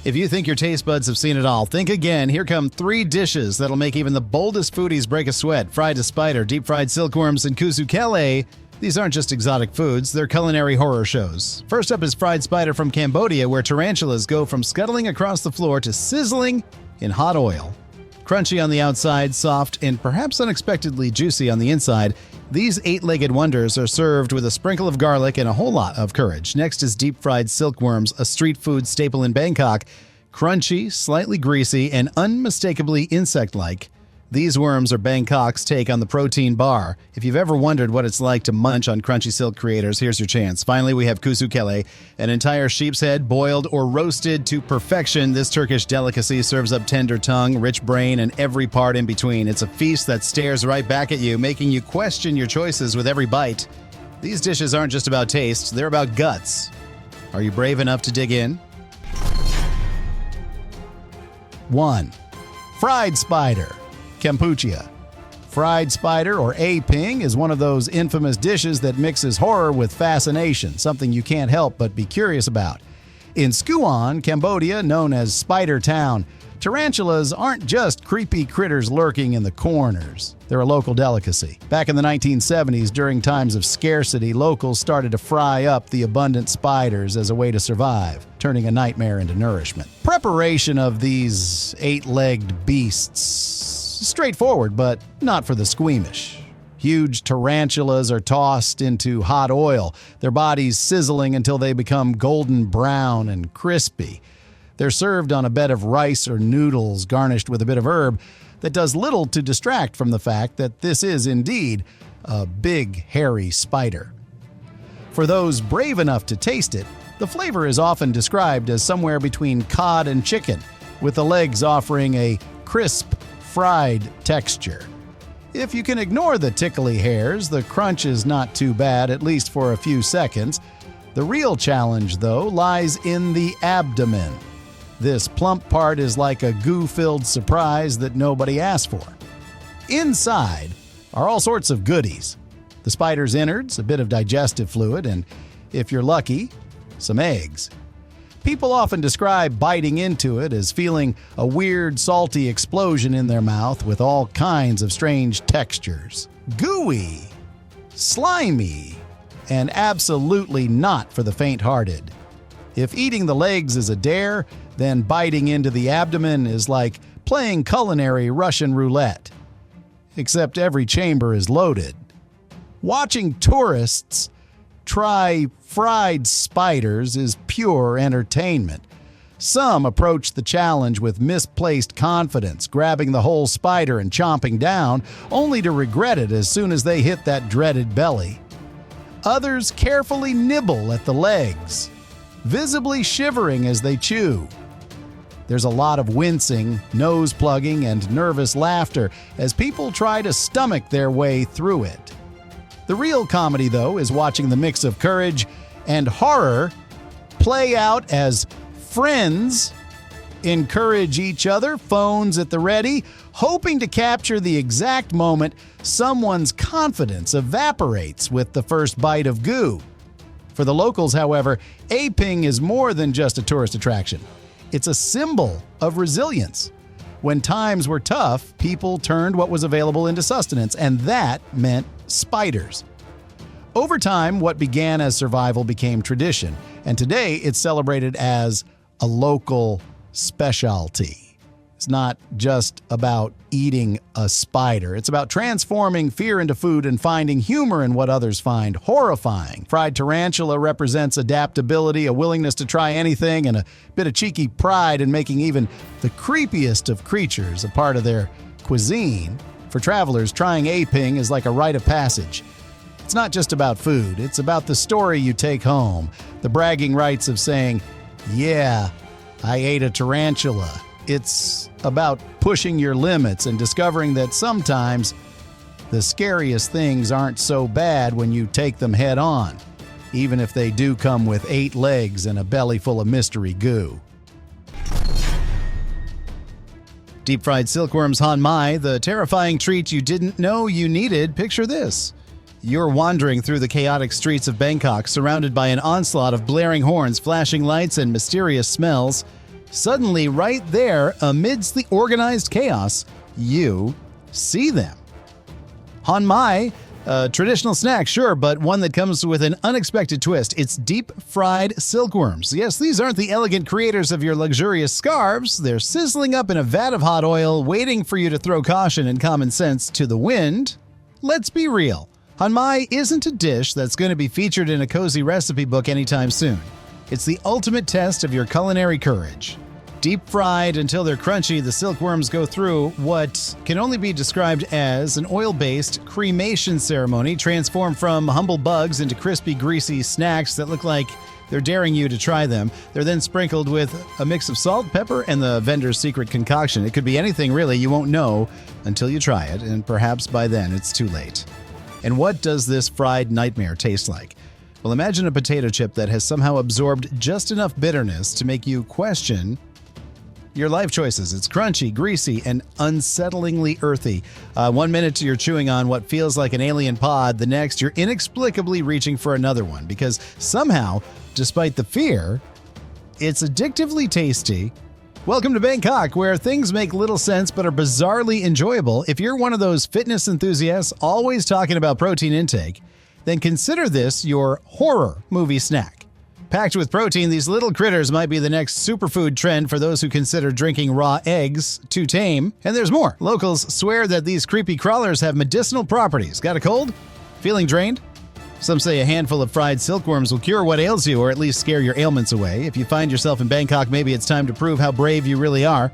If you think your taste buds have seen it all, think again. Here come 3 dishes that'll make even the boldest foodies break a sweat. Fried to spider, deep-fried silkworms, and kusukele. These aren't just exotic foods, they're culinary horror shows. First up is fried spider from Cambodia, where tarantulas go from scuttling across the floor to sizzling in hot oil. Crunchy on the outside, soft, and perhaps unexpectedly juicy on the inside, these 8-legged wonders are served with a sprinkle of garlic and a whole lot of courage. Next is deep-fried silkworms, a street food staple in Bangkok. Crunchy, slightly greasy, and unmistakably insect-like. These worms are Bangkok's take on the protein bar. If you've ever wondered what it's like to munch on crunchy silk creators, here's your chance. Finally, we have kusukele, an entire sheep's head boiled or roasted to perfection. This Turkish delicacy serves up tender tongue, rich brain, and every part in between. It's a feast that stares right back at you, making you question your choices with every bite. These dishes aren't just about taste, they're about guts. Are you brave enough to dig in? 1. Fried spider. Cambodia. Fried spider, or aping, is one of those infamous dishes that mixes horror with fascination, something you can't help but be curious about. In Skuon, Cambodia, known as Spider Town, tarantulas aren't just creepy critters lurking in the corners. They're a local delicacy. Back in the 1970s, during times of scarcity, locals started to fry up the abundant spiders as a way to survive, turning a nightmare into nourishment. Preparation of these 8-legged beasts straightforward, but not for the squeamish. Huge tarantulas are tossed into hot oil, their bodies sizzling until they become golden brown and crispy. They're served on a bed of rice or noodles garnished with a bit of herb that does little to distract from the fact that this is indeed a big, hairy spider. For those brave enough to taste it, the flavor is often described as somewhere between cod and chicken, with the legs offering a crisp, fried texture. If you can ignore the tickly hairs, the crunch is not too bad, at least for a few seconds. The real challenge, though, lies in the abdomen. This plump part is like a goo-filled surprise that nobody asked for. Inside are all sorts of goodies. The spider's innards, a bit of digestive fluid, and, if you're lucky, some eggs. People often describe biting into it as feeling a weird, salty explosion in their mouth with all kinds of strange textures. Gooey, slimy, and absolutely not for the faint-hearted. If eating the legs is a dare, then biting into the abdomen is like playing culinary Russian roulette. Except every chamber is loaded. Watching tourists try fried spiders is pure entertainment. Some approach the challenge with misplaced confidence, grabbing the whole spider and chomping down, only to regret it as soon as they hit that dreaded belly. Others carefully nibble at the legs, visibly shivering as they chew. There's a lot of wincing, nose plugging, and nervous laughter as people try to stomach their way through it. The real comedy, though, is watching the mix of courage and horror play out as friends encourage each other, phones at the ready, hoping to capture the exact moment someone's confidence evaporates with the first bite of goo. For the locals, however, aping is more than just a tourist attraction. It's a symbol of resilience. When times were tough, people turned what was available into sustenance, and that meant spiders. Over time, what began as survival became tradition, and today it's celebrated as a local specialty. It's not just about eating a spider. It's about transforming fear into food and finding humor in what others find horrifying. Fried tarantula represents adaptability, a willingness to try anything, and a bit of cheeky pride in making even the creepiest of creatures a part of their cuisine. For travelers, trying aping is like a rite of passage. It's not just about food. It's about the story you take home, the bragging rights of saying, "Yeah, I ate a tarantula." It's about pushing your limits and discovering that sometimes the scariest things aren't so bad when you take them head on, even if they do come with 8 legs and a belly full of mystery goo. Deep-fried silkworms Han Mai, the terrifying treat you didn't know you needed. Picture this. You're wandering through the chaotic streets of Bangkok, surrounded by an onslaught of blaring horns, flashing lights, and mysterious smells. Suddenly, right there, amidst the organized chaos, you see them. Hanmai, a traditional snack, sure, but one that comes with an unexpected twist. It's deep-fried silkworms. Yes, these aren't the elegant creators of your luxurious scarves. They're sizzling up in a vat of hot oil, waiting for you to throw caution and common sense to the wind. Let's be real. Hanmai isn't a dish that's going to be featured in a cozy recipe book anytime soon. It's the ultimate test of your culinary courage. Deep-fried until they're crunchy, the silkworms go through what can only be described as an oil-based cremation ceremony, transformed from humble bugs into crispy, greasy snacks that look like they're daring you to try them. They're then sprinkled with a mix of salt, pepper, and the vendor's secret concoction. It could be anything, really. You won't know until you try it, and perhaps by then it's too late. And what does this fried nightmare taste like? Well, imagine a potato chip that has somehow absorbed just enough bitterness to make you question your life choices. It's crunchy, greasy, and unsettlingly earthy. 1 minute you're chewing on what feels like an alien pod. The next, you're inexplicably reaching for another one because somehow, despite the fear, it's addictively tasty. Welcome to Bangkok, where things make little sense but are bizarrely enjoyable. If you're one of those fitness enthusiasts always talking about protein intake, then consider this your horror movie snack. Packed with protein, these little critters might be the next superfood trend for those who consider drinking raw eggs too tame. And there's more. Locals swear that these creepy crawlers have medicinal properties. Got a cold? Feeling drained? Some say a handful of fried silkworms will cure what ails you, or at least scare your ailments away. If you find yourself in Bangkok, maybe it's time to prove how brave you really are.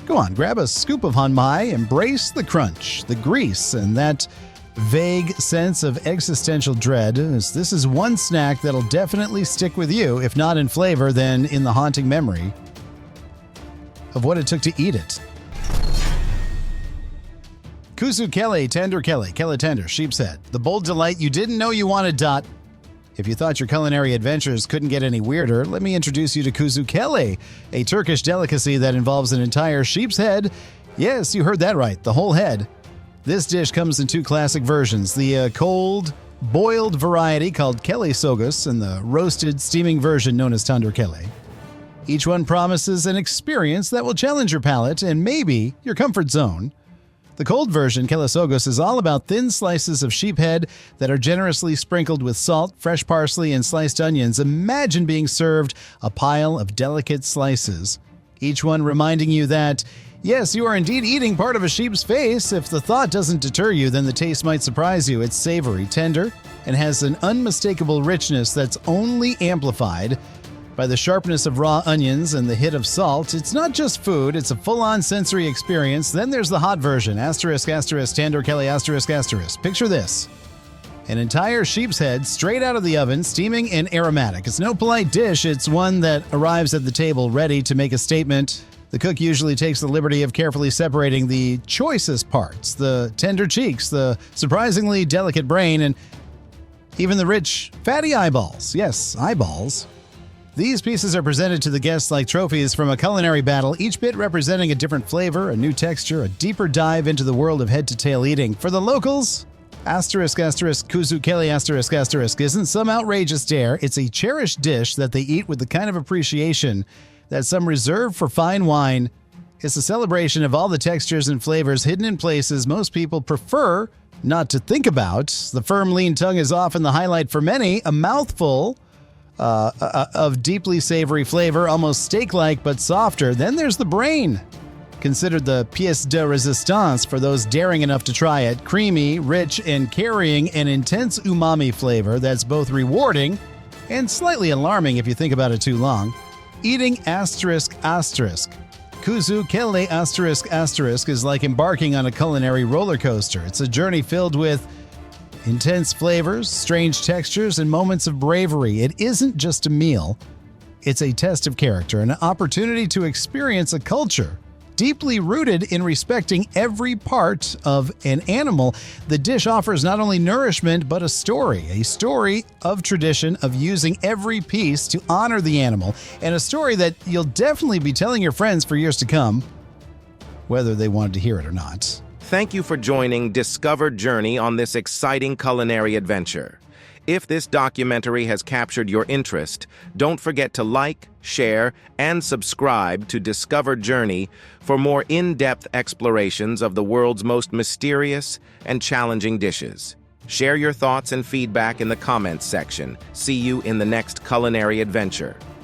Go on, grab a scoop of hanmai, embrace the crunch, the grease, and that vague sense of existential dread. This is one snack that'll definitely stick with you, if not in flavor, then in the haunting memory of what it took to eat it. Kuzu kele, tender kele tender, sheep's head. The bold delight you didn't know you wanted. If you thought your culinary adventures couldn't get any weirder, let me introduce you to kuzu kele, a Turkish delicacy that involves an entire sheep's head. Yes, you heard that right, the whole head. This dish comes in two classic versions, the cold, boiled variety called kele sogus and the roasted, steaming version known as tandır kele. Each one promises an experience that will challenge your palate and maybe your comfort zone. The cold version, kele sogus, is all about thin slices of sheep head that are generously sprinkled with salt, fresh parsley, and sliced onions. Imagine being served a pile of delicate slices, each one reminding you that yes, you are indeed eating part of a sheep's face. If the thought doesn't deter you, then the taste might surprise you. It's savory, tender, and has an unmistakable richness that's only amplified by the sharpness of raw onions and the hit of salt. It's not just food, it's a full-on sensory experience. Then there's the hot version, asterisk, asterisk, tandır kele, asterisk, asterisk. Picture this. An entire sheep's head straight out of the oven, steaming and aromatic. It's no polite dish, it's one that arrives at the table ready to make a statement. The cook usually takes the liberty of carefully separating the choicest parts, the tender cheeks, the surprisingly delicate brain, and even the rich, fatty eyeballs. Yes, eyeballs. These pieces are presented to the guests like trophies from a culinary battle, each bit representing a different flavor, a new texture, a deeper dive into the world of head-to-tail eating. For the locals, asterisk, asterisk, kuzu kele, asterisk, asterisk, isn't some outrageous dare. It's a cherished dish that they eat with the kind of appreciation that some reserve for fine wine. It's a celebration of all the textures and flavors hidden in places most people prefer not to think about. The firm, lean tongue is often the highlight for many. A mouthful of deeply savory flavor, almost steak-like but softer. Then there's the brain, considered the pièce de résistance for those daring enough to try it. Creamy, rich, and carrying an intense umami flavor that's both rewarding and slightly alarming if you think about it too long. Eating asterisk asterisk, kuzu kele asterisk asterisk, is like embarking on a culinary roller coaster. It's a journey filled with intense flavors, strange textures, and moments of bravery. It isn't just a meal. It's a test of character, an opportunity to experience a culture deeply rooted in respecting every part of an animal. The dish offers not only nourishment, but a story of tradition of using every piece to honor the animal, and a story that you'll definitely be telling your friends for years to come, whether they wanted to hear it or not. Thank you for joining Discover Journey on this exciting culinary adventure. If this documentary has captured your interest, don't forget to like, share, and subscribe to Discover Journey for more in-depth explorations of the world's most mysterious and challenging dishes. Share your thoughts and feedback in the comments section. See you in the next culinary adventure.